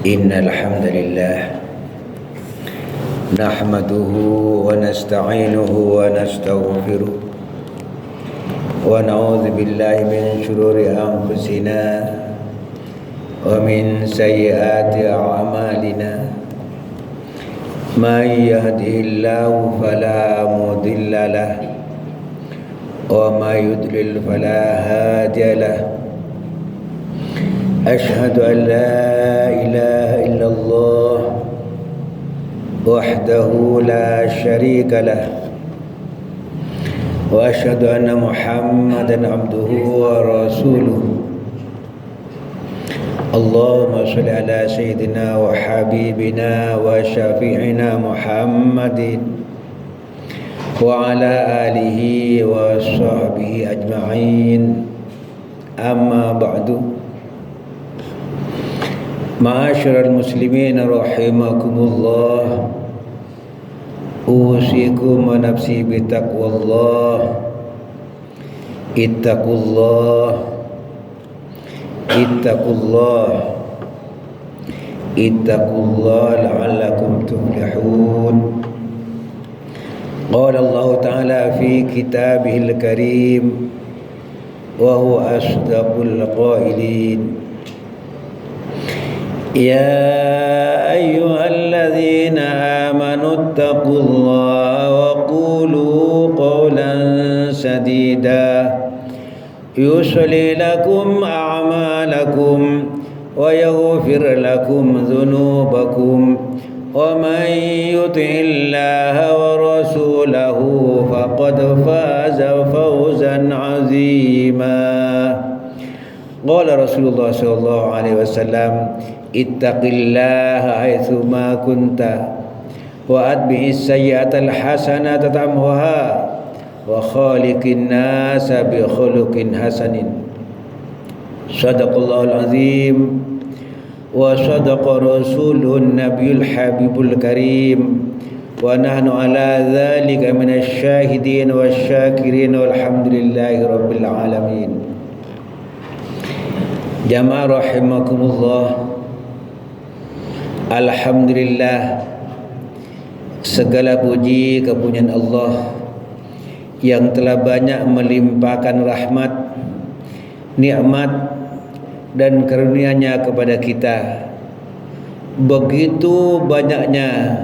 إن الحمد لله نحمده ونستعينه ونستغفره ونعوذ بالله من شرور أنفسنا ومن سيئات أعمالنا من يهده الله فلا مضل له وما يضلل فلا هادي له أشهد أن لا إله إلا الله وحده لا شريك له وأشهد أن محمدا عبده ورسوله اللهم صل على سيدنا وحبيبنا وشفيعنا محمد وعلى آله وصحبه أجمعين أما بعد Ma'asyiral muslimin rahimakumullah, usikum wa nafsi bitaqwallah. Ittaqullah la'allakum tuflihun. Qala Allah Ta'ala fi kitabihil karim wa huwa asdaqul qailin. يا أيها الذين آمنوا اتقوا الله وقولوا قولا سديدا يصلح لكم أعمالكم ويغفر لكم ذنوبكم ومن يطع الله ورسوله فقد فاز فوزا عظيما. قال رسول الله صلى الله عليه وسلم ittaqillaha haitsuma kunta wa atbi'is sayyi'atal hasanata tamhuha wa khaliqin nasa bi khuluqin hasanin. Shadaqallahul azim wa shadaqa rasulun nabiyul habibul karim wa nahnu ala dzalika minasy syahidin wasyakirin walhamdulillahi rabbil alamin. Jamaah rahimakumullah, alhamdulillah, segala puji kepunyaan Allah yang telah banyak melimpahkan rahmat, nikmat dan karunia-Nya kepada kita. Begitu banyaknya,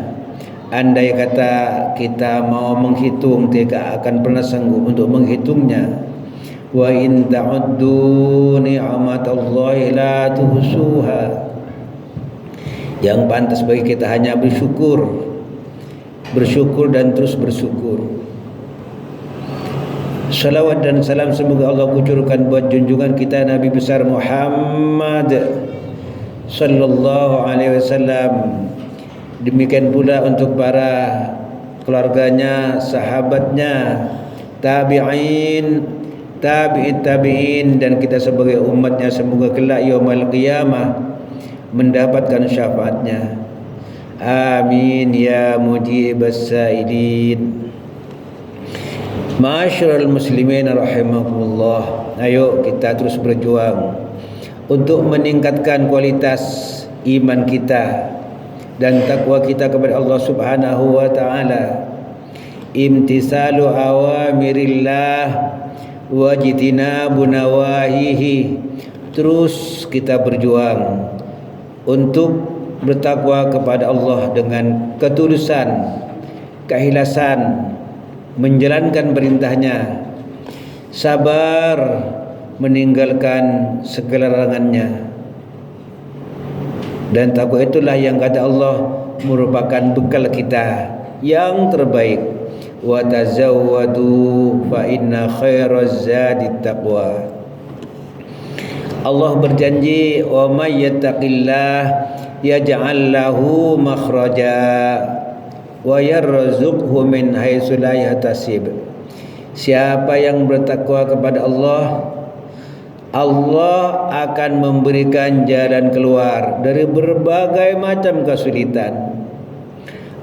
andai kata kita mau menghitung tidak akan pernah sanggup untuk menghitungnya. Wa in ta'uddu ni'matallahi la tuhsuha. Yang pantas bagi kita hanya bersyukur dan terus bersyukur. Salawat dan salam semoga Allah kucurkan buat junjungan kita Nabi besar Muhammad sallallahu alaihi wasallam. Demikian pula untuk para keluarganya, sahabatnya, tabi'in, tabi'in dan kita sebagai umatnya, semoga kelak yaumul qiyamah mendapatkan syafaatnya. Amin ya mujibas sa'ilin. Ma'asyiral muslimin rahimakumullah, ayo kita terus berjuang untuk meningkatkan kualitas iman kita dan takwa kita kepada Allah Subhanahu wa taala. Imtisalu awamirillah wajtinabu nawahihi. Terus kita berjuang untuk bertakwa kepada Allah dengan ketulusan, keikhlasan, menjalankan perintahnya, sabar meninggalkan segala larangannya. Dan takwa itulah yang kata Allah merupakan bekal kita yang terbaik. Wa tazawwadu fa inna khairaz zadit taqwa. Allah berjanji, wa may yattaqillah yaj'al lahu makhraja wa yarzuqhu min haitsu la yahtasib. Siapa yang bertakwa kepada Allah, Allah akan memberikan jalan keluar dari berbagai macam kesulitan.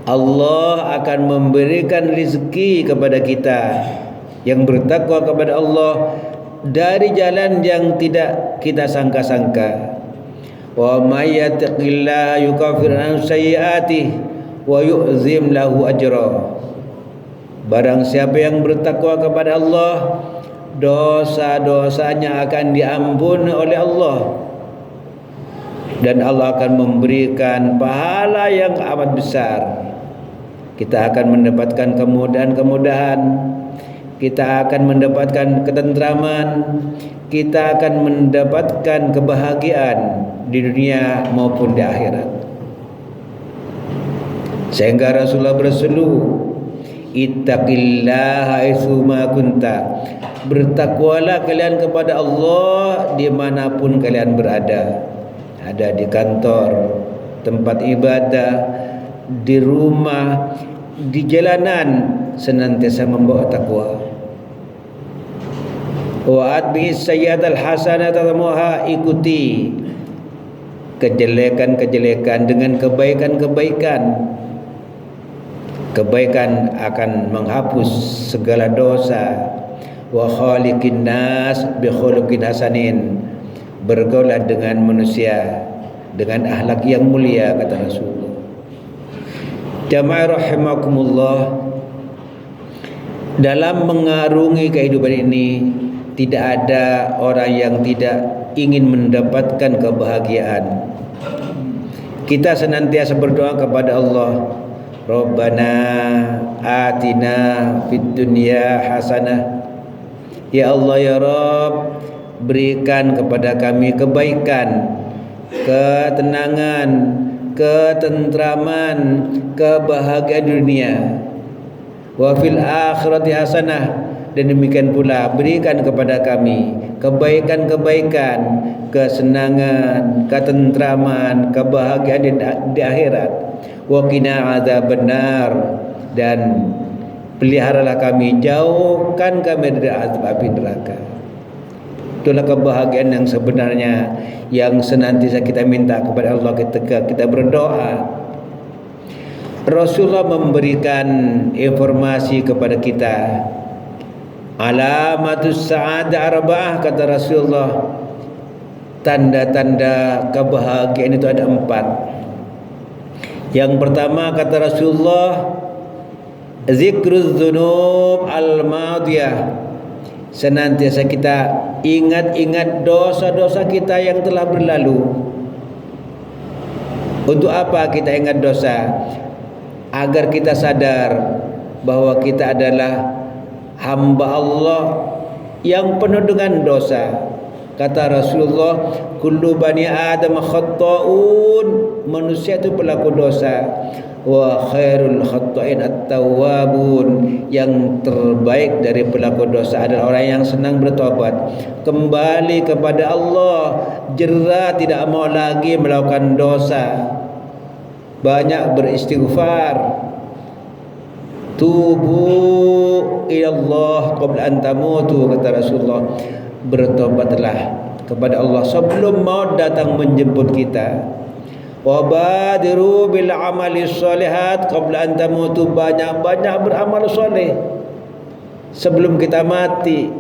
Allah akan memberikan rezeki kepada kita yang bertakwa kepada Allah dari jalan yang tidak kita sangka-sangka. Wa may yattaqillaha yukaffir anhu sayyi'atihi wa yu'zim lahu ajra. Barang siapa yang bertakwa kepada Allah, dosa-dosanya akan diampuni oleh Allah, dan Allah akan memberikan pahala yang amat besar. Kita akan mendapatkan kemudahan-kemudahan, kita akan mendapatkan ketentraman, kita akan mendapatkan kebahagiaan di dunia maupun di akhirat. Sehingga Rasulullah berseru, ittaqillaha haitsu ma kunta. Bertakwalah kalian kepada Allah dimanapun kalian berada. Ada di kantor, tempat ibadah, di rumah, di jalanan, senantiasa membawa takwa. Wa atbi sayyi'atal hasanata tamuha, ikuti kejelekan-kejelekan dengan kebaikan-kebaikan. Kebaikan akan menghapus segala dosa. Wa khaliqin nas bi khuluqin hasanin. Bergaulah dengan manusia dengan akhlak yang mulia, kata Rasulullah. Jamaah rahimakumullah, dalam mengarungi kehidupan ini tidak ada orang yang tidak ingin mendapatkan kebahagiaan. Kita senantiasa berdoa kepada Allah, Rabbana atina fid dunya hasanah. Ya Allah ya Rabb, berikan kepada kami kebaikan, ketenangan, ketentraman, kebahagiaan dunia. Wa fil akhirati hasanah, dan demikian pula berikan kepada kami kebaikan-kebaikan, kesenangan, ketentraman, kebahagiaan di akhirat. Wa qina adzabannar, dan peliharalah kami, jauhkan kami dari azab api neraka. Itulah kebahagiaan yang sebenarnya, yang senantiasa kita minta kepada Allah ketika kita berdoa. Rasulullah memberikan informasi kepada kita, alamatus sa'adah arba'ah, kata Rasulullah, tanda-tanda kebahagiaan itu ada 4. Yang pertama, kata Rasulullah, zikruz dzunub al-madiyah, senantiasa kita ingat-ingat dosa-dosa kita yang telah berlalu. Untuk apa kita ingat dosa? Agar kita sadar bahwa kita adalah hamba Allah yang penuh dengan dosa. Kata Rasulullah, kullu bani adam khatta'un, manusia itu pelaku dosa. Wa khairul khatta'in at-tawwabun, yang terbaik dari pelaku dosa adalah orang yang senang bertobat, kembali kepada Allah, jera tidak mau lagi melakukan dosa, banyak beristighfar. Tubu ilallah qabla an tamutu, kata Rasulullah, bertobatlah kepada Allah sebelum maut datang menjemput kita. Wa badiru bil amali sholihat qabla an tamutu, banyak-banyak beramal soleh sebelum kita mati,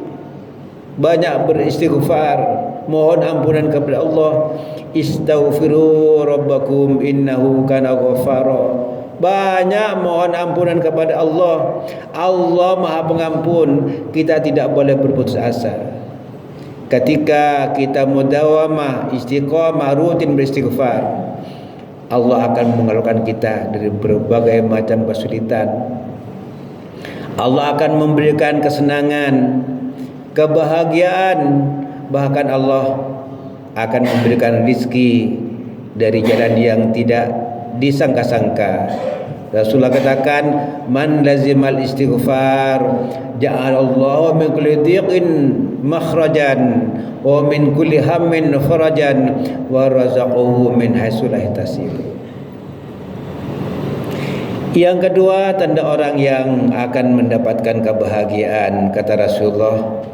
banyak beristighfar, mohon ampunan kepada Allah. Istaghfiru rabbakum innahu kana ghaffara, banyak mohon ampunan kepada Allah. Allah Maha Pengampun. Kita tidak boleh berputus asa. Ketika kita mudawamah, istiqamah, rutin beristighfar, Allah akan mengeluarkan kita dari berbagai macam kesulitan. Allah akan memberikan kesenangan, kebahagiaan, bahkan Allah akan memberikan rizki dari jalan yang tidak disangka-sangka. Rasulullah katakan, man lazimal istighfar ja'alallahu min kulli dhiqin makhrajan wa min kulli hammin farajan wa razaqahu min haitsu la yahtasib. Yang kedua, tanda orang yang akan mendapatkan kebahagiaan, kata Rasulullah,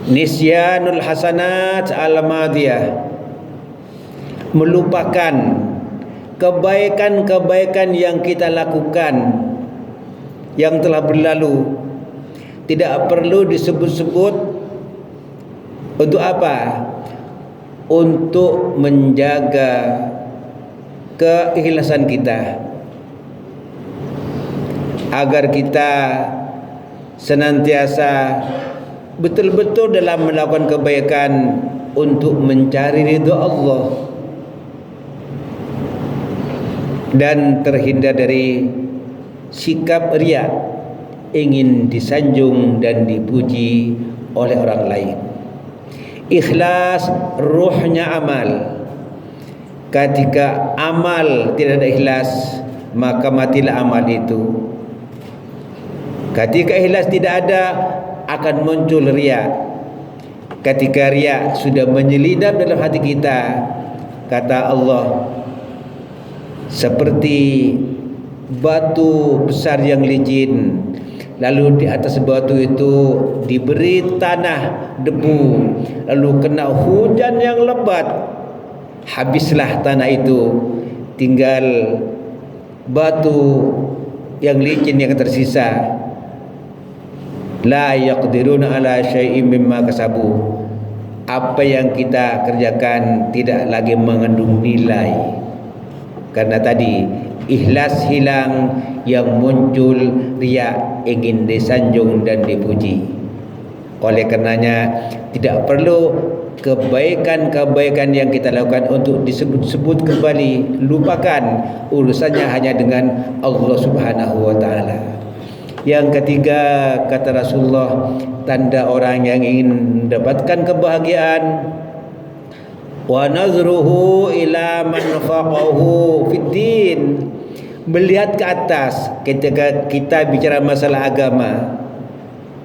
nisyanul hasanat al-madiyah, melupakan kebaikan-kebaikan yang kita lakukan yang telah berlalu. Tidak perlu disebut-sebut. Untuk apa? untuk menjaga keikhlasan kita, agar kita senantiasa betul-betul dalam melakukan kebaikan untuk mencari ridha Allah dan terhindar dari sikap riya, ingin disanjung dan dipuji oleh orang lain. Ikhlas ruhnya amal. Ketika amal tidak ada ikhlas, maka matilah amal itu. Ketika ikhlas tidak ada, akan muncul riya. Ketika riya sudah menyelinap dalam hati kita, kata Allah, seperti batu besar yang licin, lalu di atas batu itu diberi tanah debu, lalu kena hujan yang lebat, habislah tanah itu, tinggal batu yang licin yang tersisa. La yaqdiruna ala syai'in mimma kasabu. Apa yang kita kerjakan tidak lagi mengandung nilai, karena tadi ikhlas hilang, yang muncul riya, ingin disanjung dan dipuji. Oleh karenanya tidak perlu kebaikan-kebaikan yang kita lakukan untuk disebut-sebut kembali. Lupakan, urusannya hanya dengan Allah Subhanahu wa taala. Yang ketiga, kata Rasulullah, tanda orang yang ingin mendapatkan kebahagiaan, wa nazruhu ila man faqahu fid din, melihat ke atas ketika kita bicara masalah agama,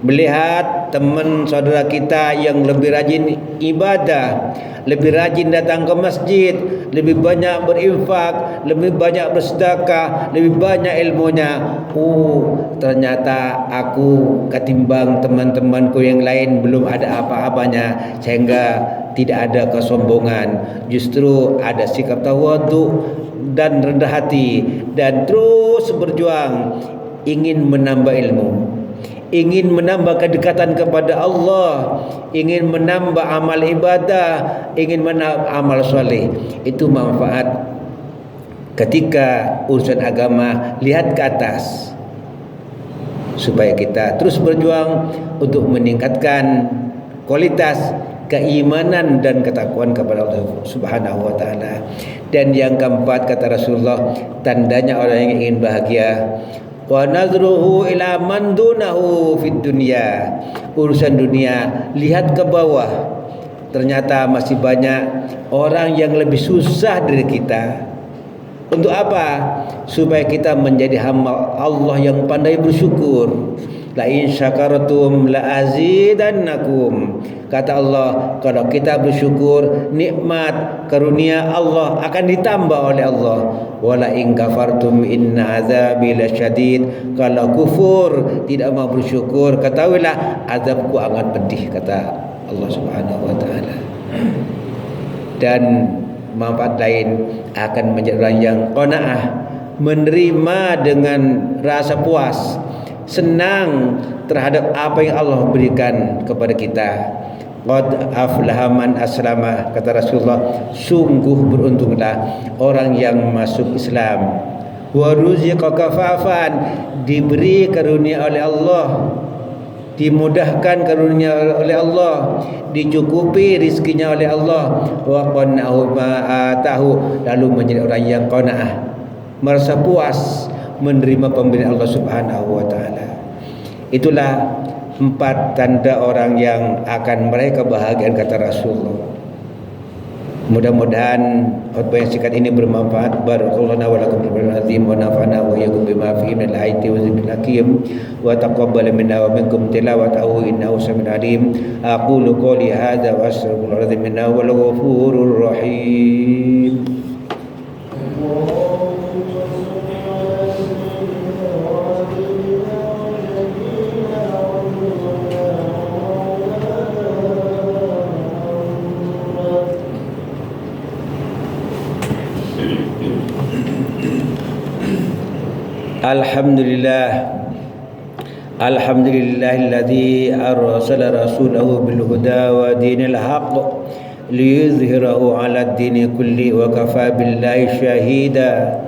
melihat teman saudara kita yang lebih rajin ibadah, lebih rajin datang ke masjid, lebih banyak berinfak, lebih banyak bersedekah, lebih banyak ilmunya. Ternyata aku ketimbang teman-temanku yang lain belum ada apa-apanya, sehingga tidak ada kesombongan, justru ada sikap tawadhu dan rendah hati, dan terus berjuang ingin menambah ilmu, ingin menambah kedekatan kepada Allah, ingin menambah amal ibadah, ingin menambah amal soleh. Itu manfaat ketika urusan agama. Lihat ke atas, supaya kita terus berjuang untuk meningkatkan kualitas keimanan dan ketakwaan kepada Allah Subhanahu wa taala. Dan yang keempat, kata Rasulullah, tandanya orang yang ingin bahagia, wa nazruhu ila man dunahu fid dunya. Urusan dunia, lihat ke bawah, ternyata masih banyak orang yang lebih susah dari kita. Untuk apa? Supaya kita menjadi hamba Allah yang pandai bersyukur. La in syakartum la azidannakum. Kata Allah, kalau kita bersyukur, nikmat karunia Allah akan ditambah oleh Allah. Wala in kafartum inna azabi lasyadid. Kalau kufur, tidak mau bersyukur, ketahuilah azabku amat pedih, kata Allah Subhanahu wa taala. Dan manfaat lain, akan menjadi orang yang qanaah, menerima dengan rasa puas, senang terhadap apa yang Allah berikan kepada kita. Qad aflaha man aslama, kata Rasulullah, sungguh beruntunglah orang yang masuk Islam. Wa ruziqa kafafan, diberi karunia oleh Allah, dimudahkan karunia oleh Allah, dicukupi rizkinya oleh Allah. Wa qanahu ma atahu, lalu menjadi orang yang qanaah, merasa puas menerima pemberian Allah Subhanahu wa taala. Itulah 4 tanda orang yang akan meraih kebahagiaan, kata Rasulullah. Mudah-mudahan khutbah yang singkat ini bermanfaat. Barakallahu wa lakum bil azim wa nafa'ana wa iyyakum bima fihi min al-ayati wa zikril hakim wa taqabbal minna wa minkum tilawatahu innahu samiun alim. Aqulu qouli hadza wa astaghfirullaha minna wal ghafurur rahim. Alhamdulillahilladzi arsala rasulahu bil huda wa dinil haqq ليظهره على الدين كله وكفى بالله شهيدا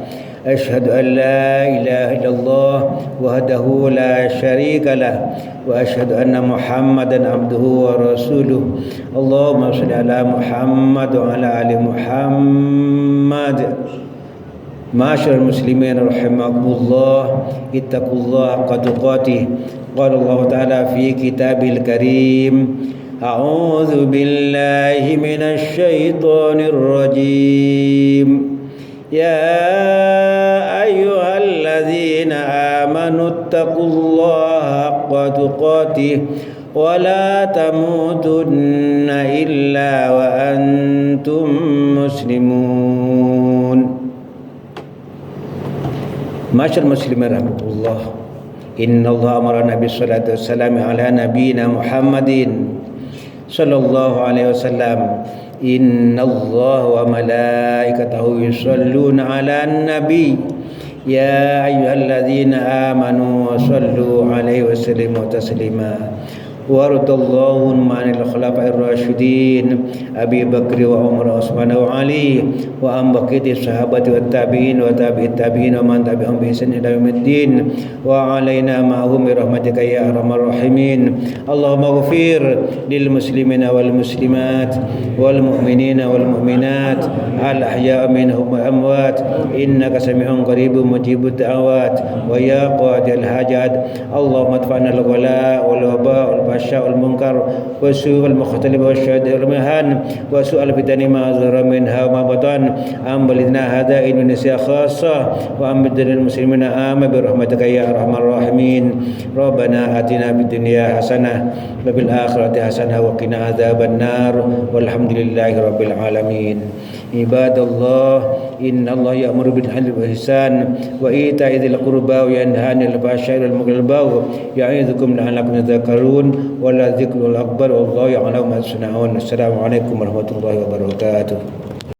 أشهد أن لا إله إلا الله وحده لا شريك له وأشهد أن محمدا عبده ورسوله اللهم صل على محمد وعلى آل محمد معاشر المسلمين رحمكم الله اتقوا الله حق تقاته قال الله تعالى في كتابه الكريم أعوذ بالله من الشيطان الرجيم يا أيها الذين آمنوا اتقوا الله حق تقاته ولا تموتن إلا وأنتم مسلمون معاشر المسلمين رحمة الله إن الله أمرنا بالصلاة والسلام على نبينا محمد صلى الله عليه وسلم إن الله وملائكته يصلون على النبي يا أيها الذين آمنوا صلوا عليه وسلموا تسليما وارض اللهم عن الخلفاء الراشدين أبي بكر وعمر وعثمان وعلي وعن بقية الصحابة والتابعين وتابع التابعين ومن تبعهم بإحسان إلى يوم الدين وعلينا معهم برحمتك يا أرحم الراحمين اللهم اغفر للمسلمين والمسلمات والمؤمنين والمؤمنات الأحياء منهم والأموات إنك سميع قريب مجيب الدعوات ويا قاضي الحاجات اللهم ادفعنا الغلاء والوباء والفحشاء والمنكر والسوء والمختلف والشهد والمهان وسوء الفتن ما ظهر منها وما بطن أم بلدنا هذا إندونيسيا خاصة وأم بلد المسلمين آمن برحمتك يا أرحم الراحمين ربنا آتنا في الدنيا حسنة وفي الآخرة حسنة وقنا عذاب النار والحمد لله رب العالمين عباد الله إن الله يأمر بالعدل والإحسان وإيتاء ذي القربى وينهى عن الفحشاء والمنكر والبغي يعظكم لعلكم تذكرون ولذكر الأكبر والله يعلم ما تصنعون السلام عليكم ورحمة الله وبركاته